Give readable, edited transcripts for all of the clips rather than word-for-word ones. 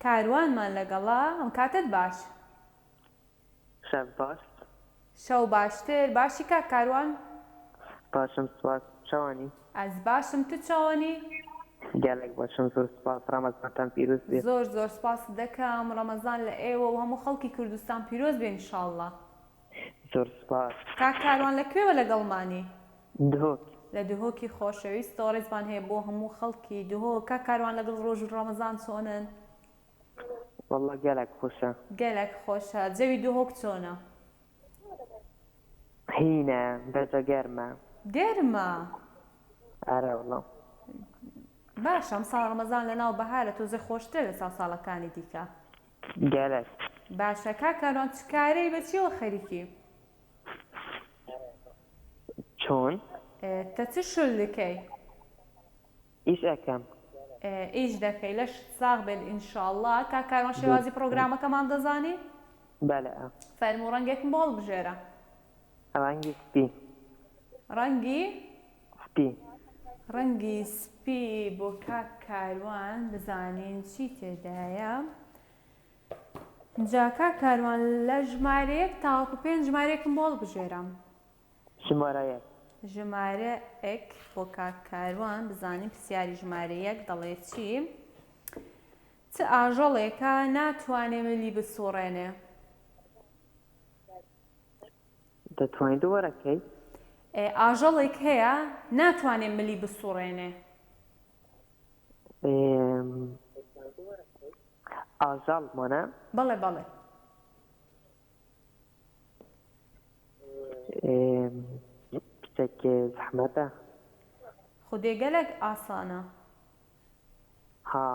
کاروانمان لەگەڵا ئەم کاتت باش شەو باش شەو باشتر باشی کا کاروان باشم سوپاس چاوانی ئەس باشم تو چاوەنی گەلێک باشم زۆر سوپاس ڕەمەزانتان پیرۆز بێت زۆر زۆر سپاس دەکەم ڕەمەزان لە ئێوە و هەموو خەڵکی کوردستان پیرۆز بێن ئینشاڵڵا زۆر سوپاس کا کاروان لەکوێوە لەگەڵمانی دهۆک لە دهۆکی خۆشەویست ڕێزبان هەیە بۆ هەموو خەڵکی دهۆ کا کاروان لەگەڵ ڕۆژ و ڕەمەزان چۆنن والله گەلێک خۆشە گەلێک خۆشە جەوی دهۆک چۆنە هینە بەجە گەرمە گەرمە ئارە وڵام باشە ئەم ساڵ ڕەمەزان لەناو بەهارە تۆزە خۆشتر لە ساڵەکانی دیکە گەلێک باشە کا کاروان چ کارەی بە چیەوە خەریکی چۆن تە چ شل دەکەی ئیش ئەەکەم ئیش دەکەی لەش ساغ بێت ئینشاءڵڵا کا کاروان شێوازی پرۆگرامەکەمان دەزانی بەلێ فەرموو ڕەنگێکم بۆ هەڵبژێرە ڕەنگی سپی ڕەنگی سپی ڕەنگی سپی بۆ کاک کاروان بزانین چی تێدایە جا کاک کاروان لە ژمارەیەک تاوەکو 5 ژمارەیەکم بۆ هەڵبژێرم ژمارەیەک ژمارە ئێک بۆ کاک کاروان بزانین پرسیاری ژمارەیەک دەڵێت چی چ ئاژەڵێکە ناتوانێ ملی بسوڕێنێ دەتوانیت وەرەکەی ئاژەڵێک هەیە ناتوانێ ملی بسوڕێنێ ئاژەڵ مانە بەڵێ بەڵێ پچێک زەحمەتە خودێ گەلێک ئاسانە ها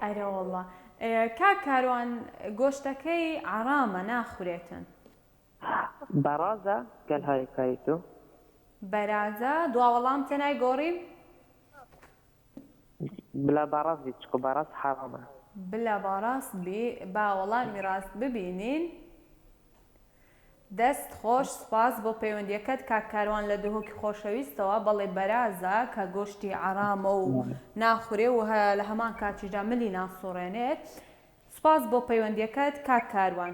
ئەرە وەڵڵا کاک کاروان گۆشتەکەی عەرامە ناخورێتن بەڕازە گەل هاریکاری تو بەرازە دواوەڵام تێنای گۆڕیم بلا بەڕاز بیت چکۆ بەڕاز حرامە بلا باڕاست بێ با وەڵامی ڕاست ببینین دەست خۆش سپاس بۆ پەیوەندیەکەت کاک کاروان لە دهۆکی خۆشەویستەوە بەڵێ بەرازە کە گۆشتی عەرامە و ناخورێ و لە هەمان کاتیشدا ملی ناسوڕێنێت سپاس بۆ پەیوەندیەکەت کاک کاروان